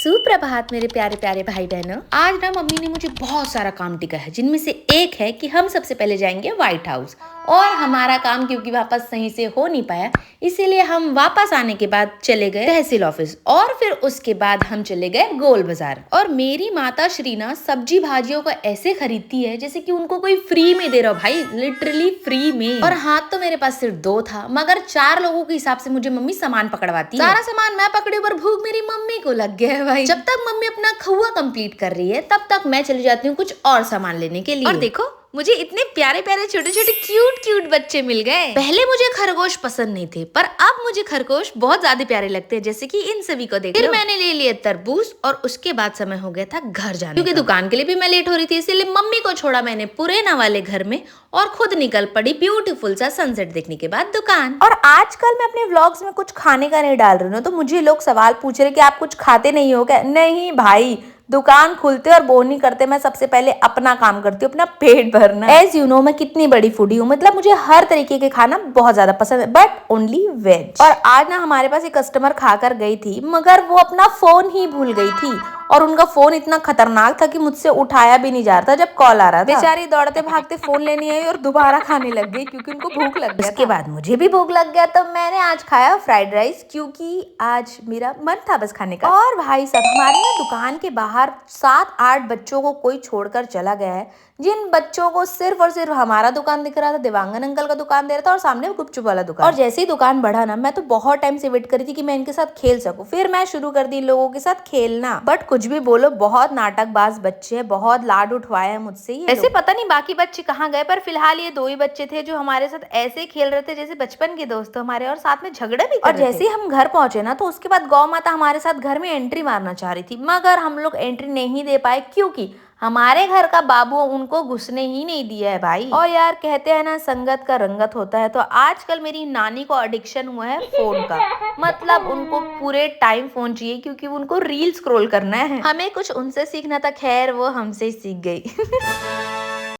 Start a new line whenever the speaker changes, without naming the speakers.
सुप्रभात मेरे प्यारे प्यारे भाई बहनों। आज ना मम्मी ने मुझे बहुत सारा काम टिका है, जिनमें से एक है कि हम सबसे पहले जाएंगे व्हाइट हाउस। और हमारा काम क्योंकि वापस सही से हो नहीं पाया, इसीलिए हम वापस आने के बाद चले गए तहसील ऑफिस और फिर उसके बाद हम चले गए गोल बाजार। और मेरी माता श्री ना सब्जी भाजियों को ऐसे खरीदती है जैसे कि उनको कोई फ्री में दे रहा हो, भाई लिटरली फ्री में। और हाथ तो मेरे पास सिर्फ 2 था, मगर 4 लोगों के हिसाब से मुझे मम्मी सामान पकड़वाती है। सारा सामान मैं पकड़ी पर भूख मेरी मम्मी को लग गया है भाई। जब तक मम्मी अपना खुआ कंप्लीट कर रही है तब तक मैं चली जाती हूँ कुछ और सामान लेने के लिए। और देखो मुझे इतने प्यारे प्यारे छोटे छोटे क्यूट बच्चे मिल गए। पहले मुझे खरगोश पसंद नहीं थे, पर अब मुझे खरगोश बहुत ज्यादा प्यारे लगते हैं, जैसे कि इन सभी को देखो। फिर मैंने ले लिया तरबूज और उसके बाद समय हो गया था घर जाने, क्योंकि दुकान के लिए भी मैं लेट हो रही थी, इसलिए मम्मी को छोड़ा मैंने पुरैना वाले घर में और खुद निकल पड़ी ब्यूटीफुल सा सनसेट देखने के बाद दुकान। और आजकल मैं अपने व्लॉग्स में कुछ खाने का नहीं डाल रही हूँ, तो मुझे लोग सवाल पूछ रहे कि आप कुछ खाते नहीं हो क्या? नहीं भाई, दुकान खुलते और बोर नहीं करते, मैं सबसे पहले अपना काम करती हूँ, अपना पेट भरना। एज यू नो मैं कितनी बड़ी फूडी हूँ, मतलब मुझे हर तरीके के खाना बहुत ज्यादा पसंद है, बट ओनली वेज। और आज ना हमारे पास एक कस्टमर खाकर गई थी, मगर वो अपना फोन ही भूल गई थी और उनका फोन इतना खतरनाक था कि मुझसे उठाया भी नहीं जा रहा था जब कॉल आ रहा था। बेचारी दौड़ते भागते फोन लेने आई और दोबारा खाने लग गई क्योंकि उनको भूख लग गया। उसके बाद मुझे भी भूख लग गया, तो मैंने आज खाया फ्राइड राइस, क्योंकि आज मेरा मन था बस खाने का। और भाई साहब, हमारे ना दुकान के बाहर 7-8 बच्चों को कोई छोड़कर चला गया है, जिन बच्चों को सिर्फ और सिर्फ हमारा दुकान दिख रहा था, देवांगन अंकल का दुकान दे रहा था और सामने गुपचुप वाला दुकान। और जैसे ही दुकान बढ़ा ना, मैं तो बहुत टाइम से वेट करी थी कि मैं इनके साथ खेल सकूं, फिर मैं शुरू कर दी इन लोगों के साथ खेलना। बट कुछ भी बोलो, बहुत नाटकबाज बच्चे हैं, बहुत लाड उठवाए हैं मुझसे ये। ऐसे पता नहीं बाकी बच्चे कहाँ गए, पर फिलहाल ये 2 ही बच्चे थे जो हमारे साथ ऐसे खेल रहे थे जैसे बचपन के दोस्त हमारे, और साथ में झगड़ा भी कर रहे थे। और जैसे ही हम घर पहुंचे ना, तो उसके बाद गौ माता हमारे साथ घर में एंट्री मारना चाह रही थी, मगर हम लोग एंट्री नहीं दे पाए क्योंकि हमारे घर का बाबू उनको घुसने ही नहीं दिया है भाई। और यार कहते हैं ना, संगत का रंगत होता है, तो आजकल मेरी नानी को एडिक्शन हुआ है फोन का। मतलब उनको पूरे टाइम फोन चाहिए क्योंकि उनको रील स्क्रॉल करना है। हमें कुछ उनसे सीखना था, खैर वो हमसे ही सीख गई।